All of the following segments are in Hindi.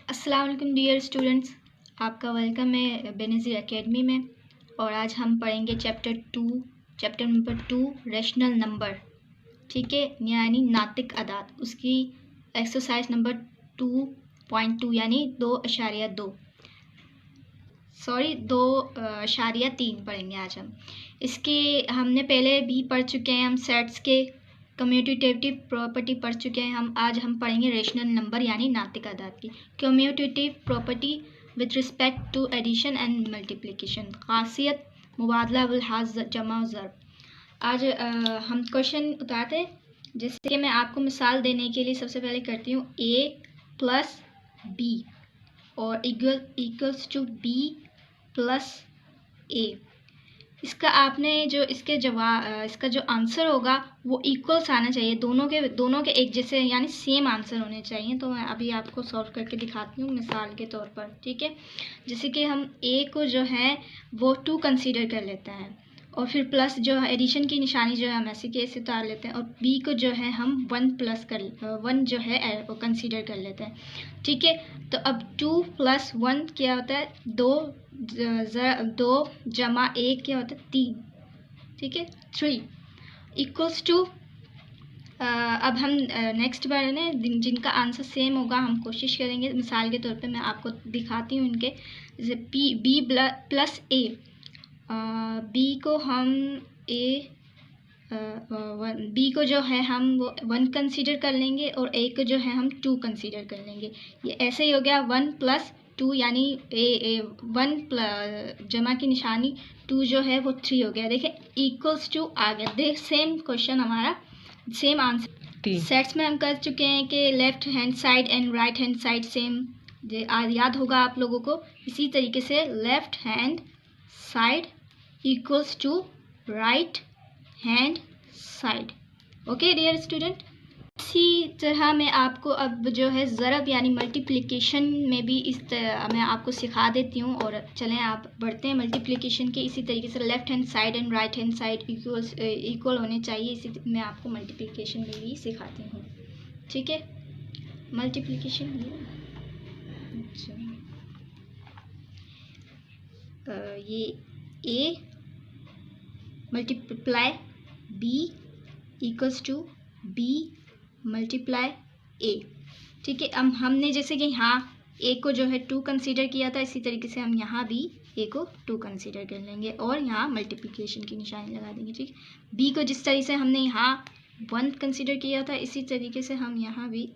अस्सलाम वालेकुम डियर स्टूडेंट्स, आपका वेलकम है बेनज़ीर एकेडमी में। और आज हम पढ़ेंगे चैप्टर नंबर 2 रेशनल नंबर। ठीक है, यानी नातिक अदाद, उसकी एक्सरसाइज नंबर 2.2 यानी 2.3 पढ़ेंगे आज हम। इसके हमने पहले भी पढ़ चुके हैं, हम सेट्स के कम्यूटेटिव प्रॉपर्टी पढ़ चुके हैं। आज हम पढ़ेंगे रेशनल नंबर यानी नातिक अदाद की commutative property with respect to addition and multiplication, खासियत मुबादला बिलहाज जमा ज़र्ब। आज हम क्वेश्चन उतारते हैं, जिससे कि मैं आपको मिसाल देने के लिए सबसे पहले करती हूँ a प्लस b और equals to b plus a। इसका आपने जो इसका जो आंसर होगा वो इक्वल्स आना चाहिए, दोनों के एक जैसे यानी सेम आंसर होने चाहिए। तो मैं अभी आपको सॉल्व करके दिखाती हूँ मिसाल के तौर पर। ठीक है, जैसे कि हम a को जो है वो 2 कंसीडर कर लेते हैं और फिर प्लस जो है एडिशन की निशानी जो है हम ऐसे कैसे उतार लेते हैं, और b को जो है हम 1 जो है वो कंसीडर कर लेते हैं। ठीक है, तो अब 2 + 1 क्या होता है, 2 जमा 1 क्या होता है 3। ठीक है, 3 इक्वल्स टू अब हम नेक्स्ट बार है जिनका आंसर सेम होगा हम कोशिश करेंगे। मिसाल के तौर पे मैं आपको दिखाती हूँ इनके, जैसे b प्लस a, b को हम b को जो है हम वो 1 कंसीडर कर लेंगे और a को जो है हम 2 कंसीडर कर लेंगे। ये ऐसे ही हो गया 1 + 2 यानी 1 जमा की निशानी 2 जो है वो 3 हो गया। देखिए इक्वल्स टू आ गया। देख सेम क्वेश्चन हमारा सेम आंसर सेट्स में हम कर चुके हैं कि left hand side and right hand side same याद होगा आप लोगों को। इसी तरीके से left hand side equals to right hand side. Okay dear student, इसी तरह मैं आपको अब जो है ज़रब यानी मल्टीप्लिकेशन में भी इस तरह मैं आपको सिखा देती हूँ। और चलें आप बढ़ते हैं मल्टीप्लिकेशन के। इसी तरीके से left hand side and right hand side equal होने चाहिए, इसी मैं आपको मल्टीप्लिकेशन में भी सिखाती हूँ। ठीक है, मल्टीप्लिकेशन ये a multiply b equals to b multiply a। ठीक है, अब हमने जैसे कि यहाँ a को जो है 2 कंसीडर किया था, इसी तरीके से हम यहाँ भी a को 2 कंसीडर कर लेंगे और यहाँ मल्टीप्लिकेशन की निशानी लगा देंगे। ठीक है, b को जिस तरीके से हमने यहाँ 1 कंसीडर किया था, इसी तरीके से हम यहाँ भी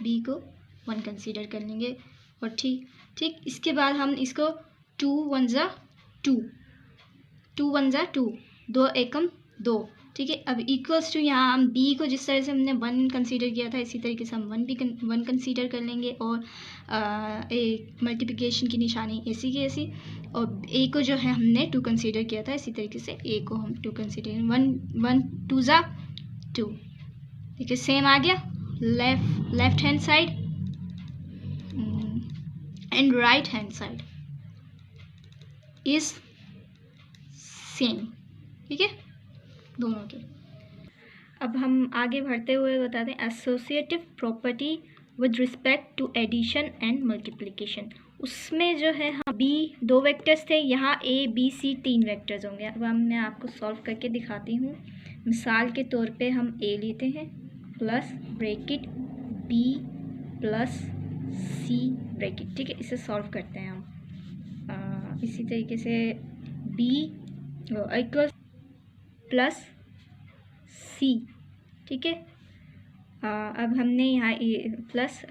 b को 1 कंसीडर कर लेंगे। और ठीक इसके बाद हम इसको 2 × 1 = 2 × 1 = 2, 2 एकम 2। ठीक है, अब इक्वल्स टू यहाँ हम b को जिस तरह से हमने 1 कंसीडर किया था, इसी तरीके से हम 1 कंसीडर कर लेंगे और एक मल्टीप्लिकेशन की निशानी ऐसी की ऐसी, और a को जो है हमने 2 कंसीडर किया था, इसी तरीके से a को हम 2 कंसीडर 1 2 = 2। ठीक है, सेम आ गया। Left hand side and right hand side is same. ठीक है, दोनों के। अब हम आगे बढ़ते हुए बताते हैं associative property with respect to addition and multiplication. उसमें जो है हम b 2 वेक्टर्स थे, यहाँ a b c 3 वेक्टर्स होंगे। अब मैं आपको सॉल्व करके दिखाती हूँ। मिसाल के तौर पे हम a लेते हैं plus bracket b plus c bracket. ठीक है, इसे सॉल्व करते हैं हम इसी तरीके से b इक्वल प्लस c। ठीक है, अब हमने यहाँ प्लस a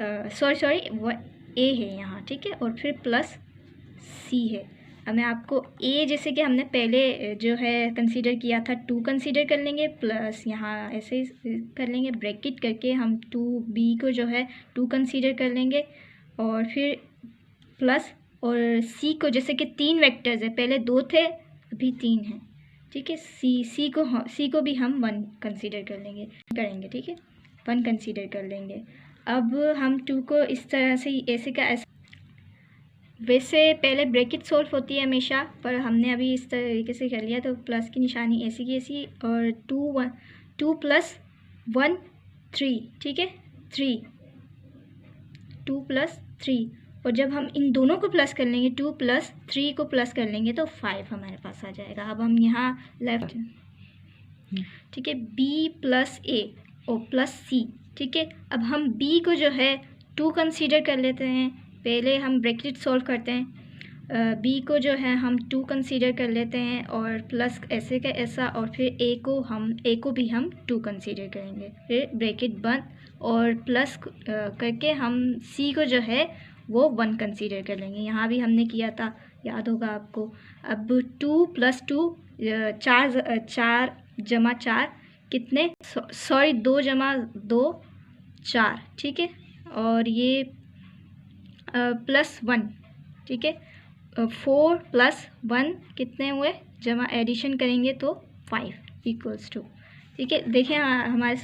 है यहाँ। ठीक है, और फिर प्लस c है। अब मैं आपको a जैसे कि हमने पहले जो है कंसीडर किया था 2 कंसीडर कर लेंगे, प्लस यहाँ ऐसे ही कर लेंगे ब्रैकेट करके हम 2b को जो है 2 कंसीडर कर लेंगे और फिर प्लस, और c को जैसे कि 3 वेक्टर्स है, पहले 2 थे अभी 3 हैं। ठीक है, c को भी हम 1 कंसीडर करेंगे। ठीक है, 1 कंसीडर कर लेंगे। अब हम 2 को इस तरह से ऐसे का ऐसे, वैसे पहले ब्रैकेट सॉल्व होती है हमेशा, पर हमने अभी इस तरीके से कर लिया, तो प्लस की निशानी ऐसी की ऐसी, और 2 + 1 3। ठीक है, 3 2 + 3 और जब हम इन दोनों को प्लस कर लेंगे 2 + 3 को प्लस कर लेंगे तो 5 हमारे पास आ जाएगा। अब हम यहाँ लेफ्ट, ठीक है, b + a और +c, ठीक है। अब हम b को जो है 2 कंसीडर कर लेते हैं। पहले हम ब्रैकेट सॉल्व करते हैं। b को जो है हम 2 कंसीडर कर लेते हैं और प्लस ऐसे का ऐसा, और फिर a को भी हम 2 कंसीडर करेंगे। फिर ब्रैकेट बंद और प्लस करके हम c को जो है वो 1 कंसीडर कर लेंगे। यहाँ भी हमने किया था, याद होगा आपको। अब 2 + 2 4 जमा 4 कितने, सॉरी 2 जमा 2 4, ठीक है। और ये +1, ठीक है। 4 + 1 कितने हुए, जमा एडिशन करेंगे तो 5 = 2, ठीक है। देखिए हमारे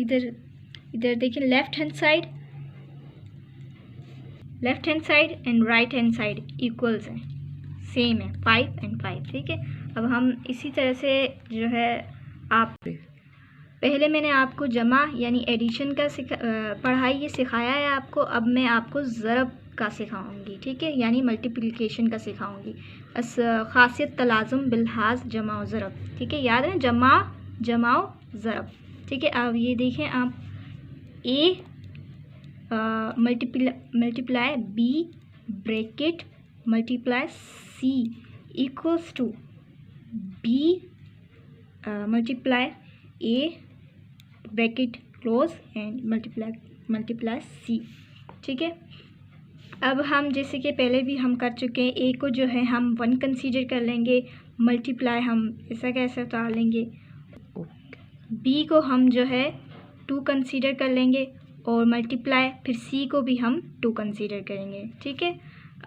इधर देखिए left hand side and right hand side equals हैं, सेम है, 5 और 5, ठीक है। अब हम इसी तरह से जो है, आप पहले मैंने आपको जमा यानी एडिशन का सिखाया है आपको। अब मैं आपको ज़रब का सिखाऊंगी, ठीक है, यानी मल्टीप्लिकेशन का सिखाऊंगी। खासियत तलाज़ुम बिलहाज जमा ज़रब, ठीक है, याद है, जमाओ ज़रब, ठीक है। अब ये देखें आप, a multiply b bracket multiply c equals to b multiply a bracket close and multiply c, ठीक है। अब हम जैसे कि पहले भी हम कर चुके हैं, a को जो है हम 1 कंसीडर कर लेंगे, मल्टीप्लाई हम ऐसा कैसे उतार लेंगे, b को हम जो है 2 कंसीडर कर लेंगे और मल्टीप्लाई फिर c को भी हम 2 कंसीडर करेंगे, ठीक है।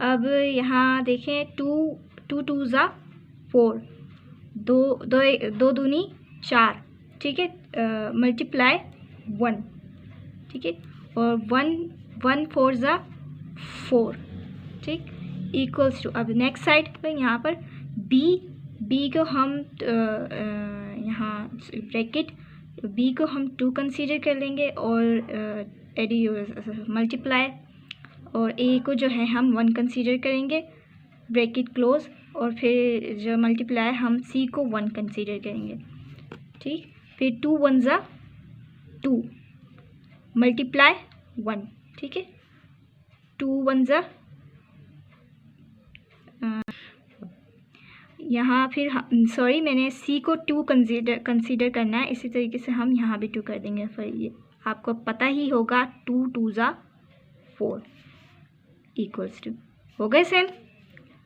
अब यहाँ देखें 2 2 ज़ा 4, 2 दूनी 4, ठीक है, मल्टीप्लाई 1, ठीक है, और 1 4 ज़ा 4, ठीक, इक्वल्स टू। अब नेक्स्ट साइड पर यहाँ पर b को हम यहाँ ब्रैकेट b को हम 2 कंसीडर कर लेंगे और मल्टीप्लाई, और a को जो है हम 1 कंसीडर करेंगे ब्रैकेट क्लोज, और फिर जो मल्टीप्लाई हम c को 1 कंसीडर करेंगे, ठीक। फिर 2 1 ज़ा 2 मल्टीप्लाई 1, ठीक है, 2 1 ज़ा यहाँ फिर सॉरी मैंने c को 2 कंसीडर करना है, इसी तरीके से हम यहाँ भी 2 कर देंगे। फिर ये आपको पता ही होगा 2 2 ज़ा 4 इक्वल्स टू, हो गए same.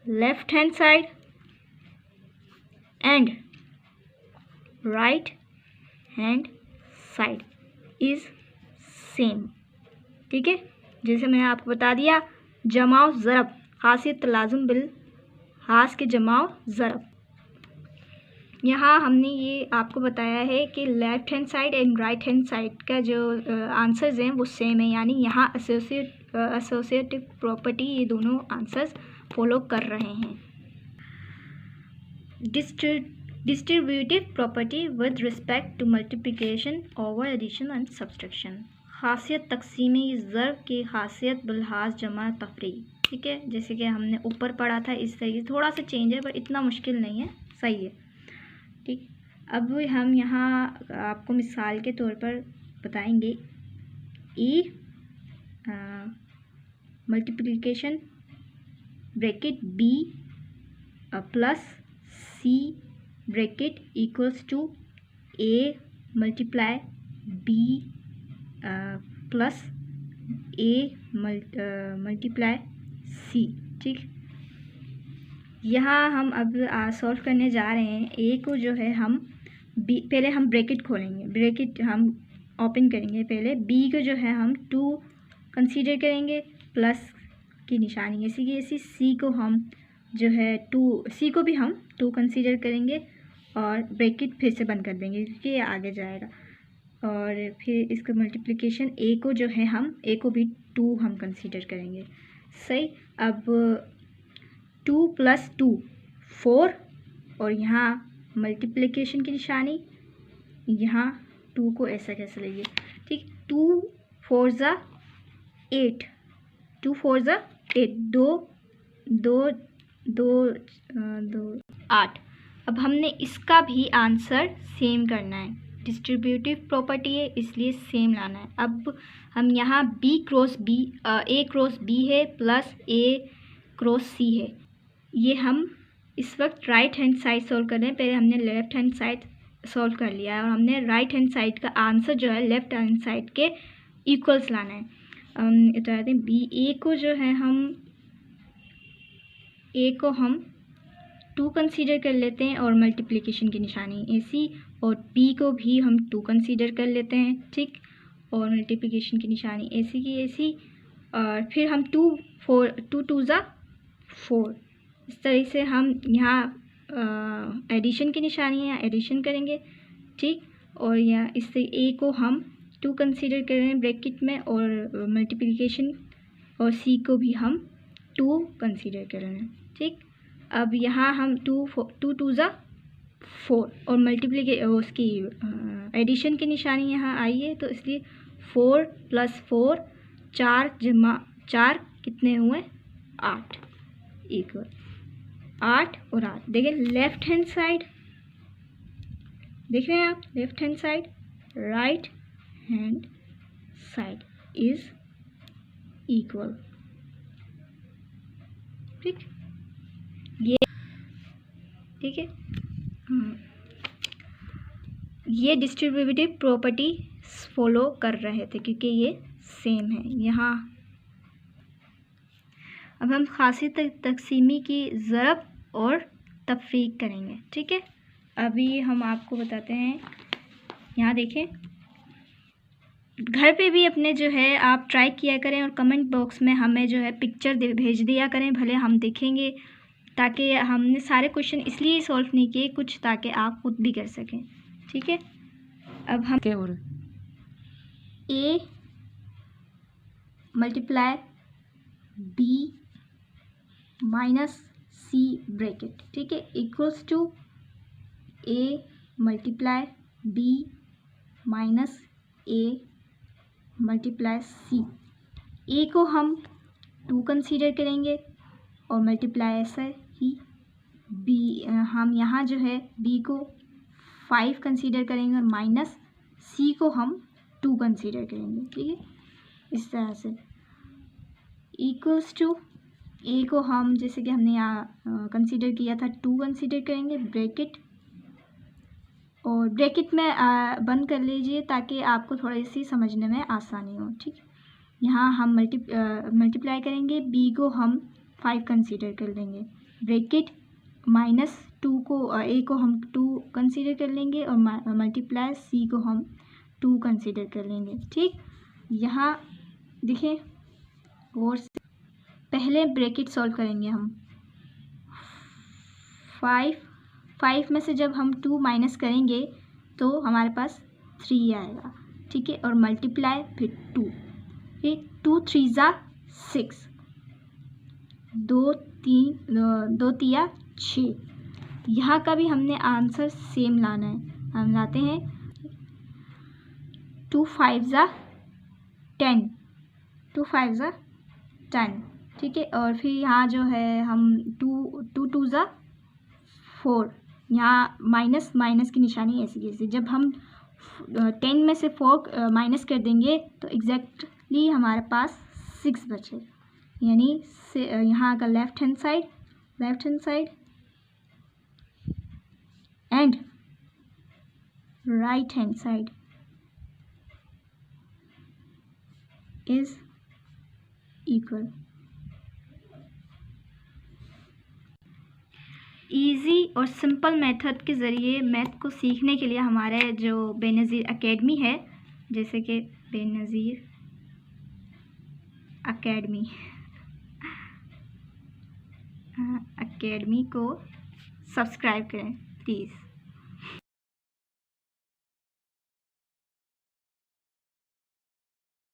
Left hand side and right hand side is same, ठीक है। जैसे मैंने आपको बता दिया, जमाओ ज़रब, खासियत तलाज़ुम बिल हास के जमाओ ज़रब। यहाँ हमने ये आपको बताया है कि left hand side and right hand side का जो आंसर्स हैं वो सेम है, यानी यहाँ एसोसिएटिव प्रॉपर्टी ये दोनों आंसर्स फॉलो कर रहे हैं। Distributive property with respect to multiplication over addition and subtraction. खासियत तकसीमी ज़रब की खासियत बिलहाज जमा तफरीक, ठीक है। जैसे कि हमने ऊपर पढ़ा था इस तरीके से, थोड़ा सा चेंज है पर इतना मुश्किल नहीं है, सही है, ठीक। अब हम यहाँ आपको मिसाल के तौर पर बताएंगे, e multiplication bracket b plus c bracket equals to a multiply b plus a multiply c, ठीक। यहाँ हम अब सॉल्व करने जा रहे हैं। a को जो है हम पहले हम ब्रैकेट खोलेंगे, ब्रैकेट हम ओपन करेंगे। पहले b को जो है हम 2 कंसीडर करेंगे, प्लस की निशानी ऐसी की ऐसी, c को हम जो है 2, c को भी हम 2 कंसीडर करेंगे और ब्रैकेट फिर से बंद कर देंगे क्योंकि ये आगे जाएगा। और फिर इसका मल्टीप्लिकेशन a को जो है हम a को भी 2 हम कंसीडर करेंगे, सही। अब 2 + 2 4, और यहाँ मल्टीप्लिकेशन की निशानी, यहाँ 2 को ऐसा कैसे लेंगे, ठीक। 2 4 ज़ा 8, 2 4 ज़ा दो दो दो दो 8। अब हमने इसका भी आंसर सेम करना है, डिस्ट्रीब्यूटिव प्रॉपर्टी है इसलिए सेम लाना है। अब हम यहाँ बी क्रॉस बी, ए क्रॉस बी है प्लस ए क्रॉस सी है, ये हम इस वक्त राइट हैंड साइड सॉल्व कर रहे हैं। पहले हमने लेफ्ट हैंड साइड सॉल्व कर लिया है और हमने राइट हैंड साइड का आंसर जो है लेफ्ट हैंड साइड के इक्वल्स लाना है। इतराते हैं बी ए को जो है हम 2 कंसीडर कर लेते हैं और मल्टीप्लिकेशन की निशानी ऐसी, और बी को भी हम 2 कंसीडर कर लेते हैं, ठीक, और मल्टीप्लिकेशन की निशानी ऐसी की ऐसी, और फिर हम 2 2 ज़ा 4, इस तरह से हम यहाँ एडिशन की निशानी है, एडिशन करेंगे, ठीक, और यहाँ इससे ए को हम 2 कंसीडर कर रहे हैं ब्रैकेट में, और मल्टीप्लिकेशन और सी को भी हम 2 कंसीडर कर रहे हैं, ठीक। अब यहाँ हम 2 ज़ा 4 और उसकी एडिशन की निशानी यहाँ आई है, तो इसलिए 4 + 4 4 जमा 4 कितने हुए 8 इक्वल 8 और 8। देखिए लेफ्ट हैंड साइड देख रहे हैं आप, left hand side right hand side is equal, ठीक, ये ठीक है। ये डिस्ट्रीब्यूटिव प्रॉपर्टी फॉलो कर रहे थे क्योंकि ये सेम है यहाँ। अब हम खासी तकसीमी की ज़रब और तफरीक करेंगे, ठीक है। अभी हम आपको बताते हैं, यहाँ देखें, घर पे भी अपने जो है आप ट्राई किया करें और कमेंट बॉक्स में हमें जो है पिक्चर भेज दिया करें, भले हम देखेंगे, ताकि हमने सारे क्वेश्चन इसलिए सॉल्व नहीं किए कुछ, ताकि आप खुद भी कर सकें, ठीक है। अब हम क्या हो रहा है, A multiply B minus C bracket, ठीक है, equals to A multiply B minus A multiply C. A को हम 2 कंसीडर करेंगे और मल्टीप्लाई ऐसा ही बी, हम यहाँ जो है बी को 5 कंसीडर करेंगे और माइनस सी को हम 2 कंसीडर करेंगे, ठीक है, इस तरह से इक्वल्स टू ए को हम जैसे कि हमने यहाँ कंसीडर किया था 2 कंसीडर करेंगे ब्रैकेट, और ब्रैकेट में बंद कर लीजिए ताकि आपको थोड़ी सी समझने में आसानी हो, ठीक। यहाँ हम मल्टीप्लाई करेंगे, बी को हम 5 कंसीडर कर लेंगे ब्रैकेट, माइनस 2 को ए को हम 2 कंसीडर कर लेंगे और मल्टीप्लाई सी को हम 2 कंसीडर कर लेंगे, ठीक। यहाँ देखें और पहले ब्रैकेट सॉल्व करेंगे हम, 5 में से जब हम 2 माइनस करेंगे तो हमारे पास 3 आएगा, ठीक है, और मल्टीप्लाई फिर 2, फिर 2 3 ज़ा 6, 2 तिया 6। यहाँ का भी हमने आंसर सेम लाना है, हम लाते हैं 2 5 ज़ा 10, 2 5 ज़ा 10, ठीक है, और फिर यहाँ जो है हम 2 ज़ा 4, यहाँ माइनस की निशानी ऐसी जैसे, जब हम 10 में से 4 माइनस कर देंगे तो एग्जैक्टली हमारे पास 6 बचे, यानी यहाँ का left hand side and right hand side is equal. Easy और सिंपल मेथड के ज़रिए मैथ को सीखने के लिए हमारे जो बेनज़ीर एकेडमी है, जैसे कि बेनज़ीर एकेडमी को सब्सक्राइब करें प्लीज़।